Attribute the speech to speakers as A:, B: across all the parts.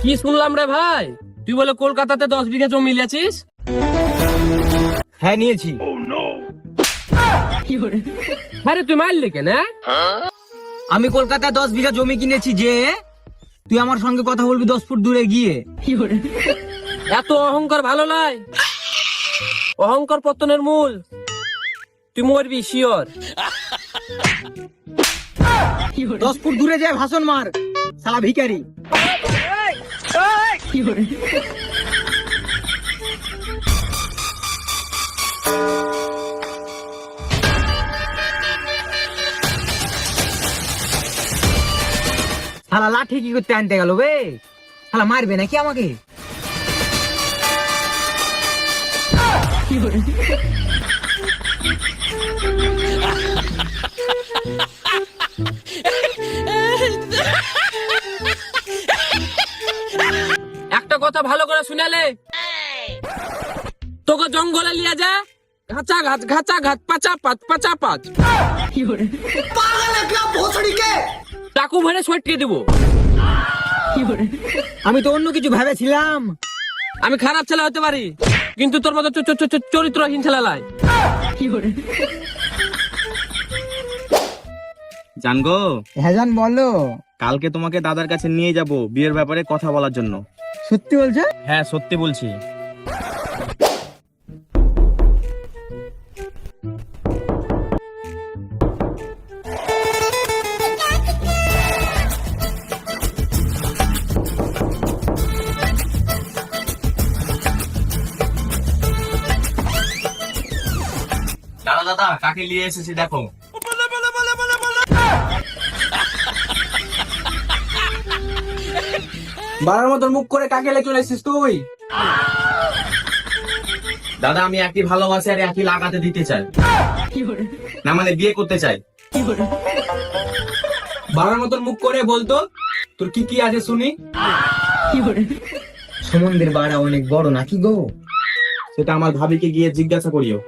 A: কি শুনলাম রে ভাই, তুই বলে কলকাতাতে 10 বিঘা জমি নিয়েছিস?
B: হ্যাঁ নিয়েছি।
A: আরে তুই মারলি কেন?
B: আমি কলকাতায় 10 বিঘা জমি কিনেছি যে তুই আমার সঙ্গে কথা বলবি 10 ফুট দূরে গিয়ে।
A: এত অহংকার ভালো নয়, অহংকার পতনের মূল। তুই মরবি শিওর।
B: 10 ফুট দূরে যায় ভাষণ মার শালা ভিখারি। শালা লাঠি কি করতে আনতে গেল বে? শালা মারবে নাকি আমাকে?
A: একটা কথা ভালো করে শুনালে, তোকে জঙ্গলে লিয়ে যা, ঘাচা ঘাত ঘাচা ঘাত পাচা পাত পাচা পাত। চাকু ভরে সটকে দেবো।
B: আমি তো অন্য কিছু ভেবেছিলাম।
A: আমি খারাপ ছেলে হতে পারি, কিন্তু তোর মতো চরিত্রহীন ছেলে লাই।
C: জানগো,
B: হ্যাঁ জান বলো।
C: কালকে তোমাকে দাদার কাছে নিয়ে যাব বিয়ের ব্যাপারে কথা বলার জন্য।
B: সত্যি বলছো?
C: হ্যাঁ সত্যি বলছি। দাদা দাদা, কাকে নিয়ে এসেছি দেখো।
A: বাড়ার মতন মুখ করে কাকে লে চলে এসেছিস তুই?
C: দাদা আমি একই ভালোবাসি আর একই লাগাতে দিতে চাই, না মানে বিয়ে করতে চাই।
A: বাড়ার মতন মুখ করে বলতো তোর কি কি আছে শুনি।
B: সমুদ্রের বাড়া অনেক বড় নাকি গো?
C: সেটা আমার ভাবিকে গিয়ে জিজ্ঞাসা করিও।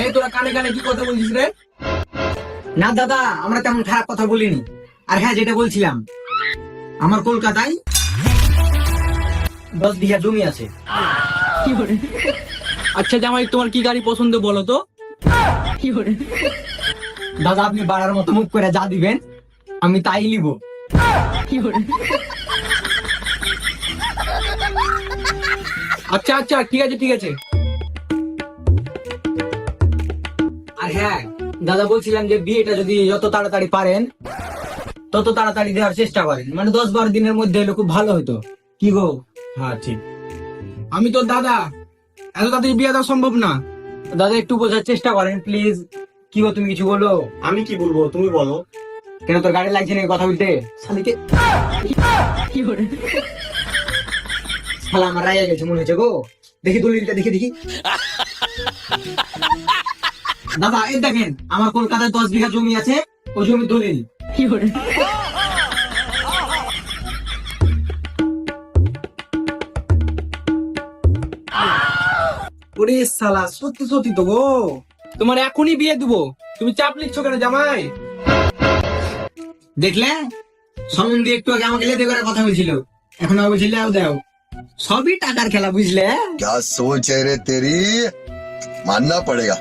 A: এই তোরা কানে কানে কি কথা বলছিস রে?
B: না দাদা, আমরা তেমন খারাপ কথা বলিনি। আর হ্যাঁ, যেটা বলছিলাম, আমার কলকাতায় 10 বিঘা জমি আছে।
A: আচ্ছা জামাই, তোমার কি গাড়ি পছন্দ বলো তো?
B: দাদা আপনি বাড়ার মতো মুখ করে যা দিবেন আমি তাই নিব।
A: আচ্ছা আচ্ছা ঠিক আছে ঠিক আছে।
B: আর হ্যাঁ দাদা, বলছিলাম যে বিয়েটা যদি যত তাড়াতাড়ি পারেন তত তাড়াতাড়ি দেওয়ার চেষ্টা করেন, মানে 10-12 দিনের মধ্যে হলে খুব ভালো হতো। কি গো?
C: হ্যাঁ ঠিক।
A: আমি তোর দাদা, এত তাড়াতাড়ি বিয়ে দেওয়া সম্ভব না।
B: দাদা একটু বোঝার চেষ্টা করেন প্লিজ। কি গো, তুমি কিছু বলো?
C: আমি কি বলবো, তুমি বলো।
B: কেন তোর গাড়ি লাগছে না কথা বলতে? শালিকে শালা আমার রাইয়া গেছে মনে হচ্ছে গো। দেখি দলিলটা, দেখি দেখি। দাদা এই দেখেন, আমার কলকাতায় 10 বিঘা জমি আছে, ওই জমির দলিল।
A: ওরে শালা, সত্যি সত্যি তো গো। তোমার এখনই বিয়ে দেবো, তুমি চাপ নিচ্ছ কেন জামাই?
B: দেখলে সম্বন্ধে একটু আগে আমাকে লেদে করে কথা বলছিল, এখন আবার বলছিল দাও দাও। সবই টাকার খেলা, বুঝলে?
D: क्या सोच है रे तेरी, मानना पड़ेगा।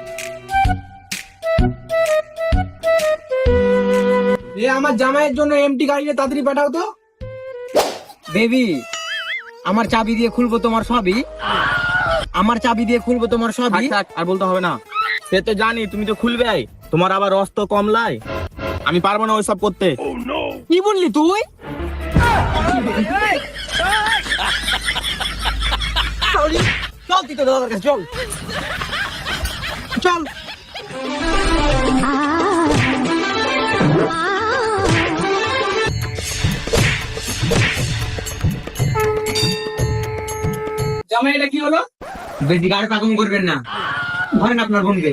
A: এ আমার জামাইয়ের জন্য এমটি গাড়িতে তাড়াতাড়ি পাঠাও তো।
B: বেবি, আমার চাবি দিয়ে খুলবো তোমার সবই। আমার চাবি দিয়ে খুলবো তোমার সবই।
C: থাক, আর বলতে হবে না। সে তো জানি তুমি তো খুলবে, তোমার আবার রস তো কমলাই। আমি পারবো না ওইসব করতে।
B: কি বললি তুই? চল তুই তো দাদার কাছে চল। চল।
A: জামাই এটা কি হলো?
B: বেশি গাড়ি পাকম করবেন না, ধরেন আপনার বোনকে।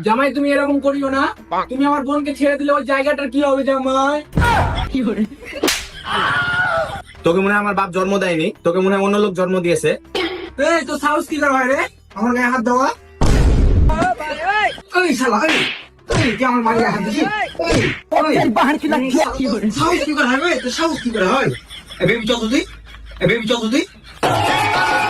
A: জামাই তুমি এরকম করিও না। তুমি আমার বোনকে ছেড়ে দিলে ওই জায়গাটার কি হবে জামাই?
C: তোকে মনে হয় আমার বাপ জন্ম দেয়নি, তোকে মনে হয় অন্য লোক জন্ম দিয়েছে।
A: এই তো সাহস কি করে হয় রে আমার গায়ে হাত দেওয়া?
B: ওই শালা, ওই তুই আমার মায়ের গায়ে হাত দিছিস? ওই, ওই, সাহস কি করে হয়? তো সাহস কি করে হয়? বেবি চল তো তুই, বেবি চল তো তুই।